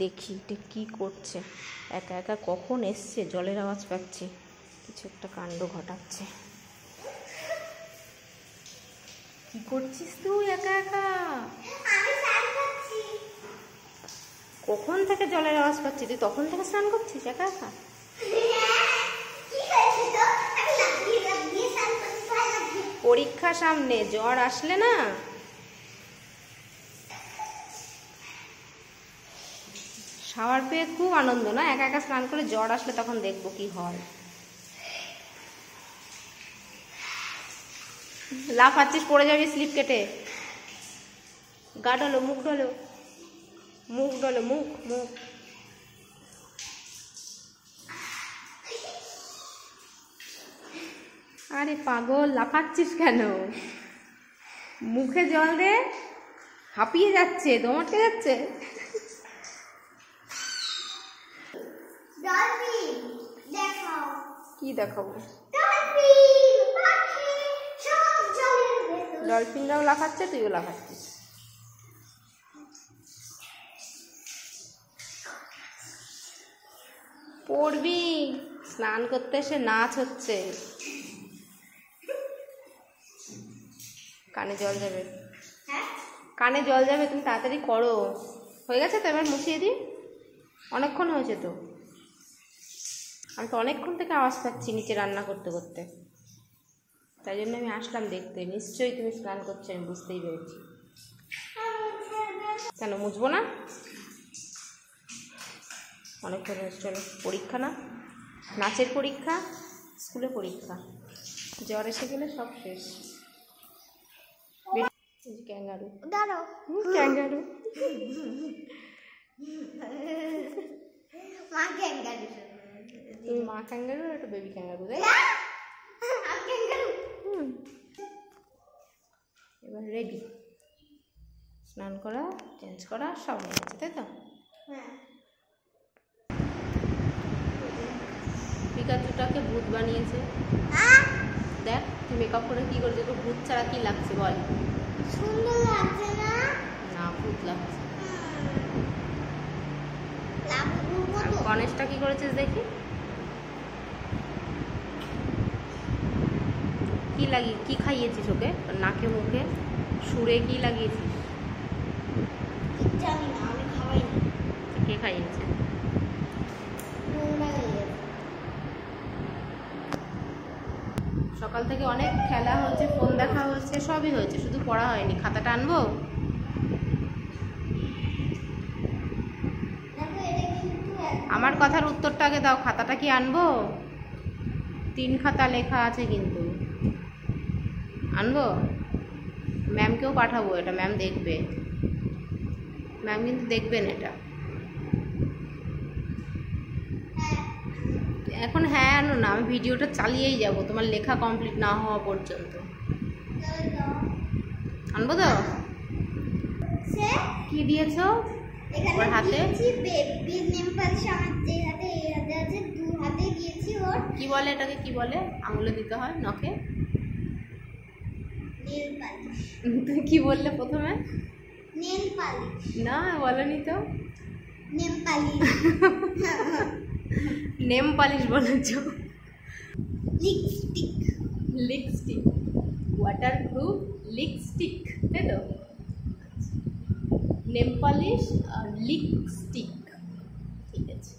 দেখি এটা কী করছে, একা একা কখন এসছে, জলের আওয়াজ পাচ্ছি, কিছু একটা কাণ্ড ঘটাচ্ছে। কি করছিস তুই একা একা? কখন থেকে জলের আওয়াজ পাচ্ছি, তুই তখন থেকে স্নান করছিস একা একা? পরীক্ষা সামনে, জ্বর আসলে না শাওয়ার পেয়ে খুব আনন্দ না, একা একা স্নান করে জ্বর আসলে তখন দেখবো কি হয়। লাফাচ্ছিস, পড়ে যাবি স্লিপ কেটে। গা ডলো, মুখ ডলো, মুখ ডলো, মুখ মুখ। আরে পাগল, লাফাচ্ছিস কেন? মুখে জল দে, হাঁপিয়ে যাচ্ছে, দম আটকে যাচ্ছে। কি দেখাবো? ডলফিনরাও লাফাচ্ছে, তুইও লাফাচ্ছিস। পড়বি, স্নান করতে এসে নাচ হচ্ছে। কানে জল যাবে, কানে জল যাবে, তুমি তাড়াতাড়ি করো। হয়ে গেছে তো, এবার মুছিয়ে দিই। অনেকক্ষণ হয়েছে তো, আমি তো অনেকক্ষণ থেকে আওয়াজ পাচ্ছি নিচে রান্না করতে করতে, তাই জন্য আমি আসলাম দেখতে। নিশ্চয়ই তুমি স্নান করছো, আমি বুঝতেই পেরেছি। কেন মুছবো না? অনেকক্ষণ হয়েছে, চলো। পরীক্ষা না, নাচের পরীক্ষা, স্কুলে পরীক্ষা, জ্বর এসে গেলে সব শেষ। ক্যাঙ্গারু, ক্যাঙ্গারু, তুমি মা ক্যাঙ্গারু আর একটা বেবি ক্যাঙ্গারু, তাই? এবার রেডি, স্নান করা, চেঞ্জ করা সব হয়ে গেছে, তাই তো? পিকাচুটাকে ভূত বানিয়েছে। দেখ তুই মেকআপ করে কি করছিস, তোকে ভূত ছাড়া কি লাগছে বল? সুন্দর লাগছে না? না, ভূত লাগছে। আর গণেশটা কি করেছিস দেখি? কি লাগিয়ে, কি খাইয়েছিস ওকে? নাকে মুখে সুরে কি লাগিয়েছিস? জানি না, আমি খাওয়াইনি। কে খাইয়েছে? সকাল থেকে অনেক খেলা হয়েছে, ফোন দেখা হয়েছে, সবই হয়েছে, শুধু পড়া হয়নি। খাতাটা আনবো? আমার কথার উত্তরটা আগে দাও, খাতাটা কি আনবো? 3 খাতা লেখা আছে কিন্তু। আনবো? ম্যামকেও পাঠাবো, এটা ম্যাম দেখবে, ম্যাম কিন্তু দেখবেন এটা। এখন হ্যাঁ আনো না, আমি ভিডিওটা চালিয়েই যাব তোমার লেখা কমপ্লিট না হওয়া পর্যন্ত। আনবো তো? কি দিয়েছো ওর হাতে? কি বলে এটাকে, কি বলে? আঙুলে দিতে হয়, নখে? তুমি কি বললে প্রথমে? না বলনি তো। নেম পালিশ বলেছ। লিপস্টিক, ওয়াটারপ্রুফ লিপস্টিক, তাই তো? নেম পালিশ আর লিপস্টিক, ঠিক আছে।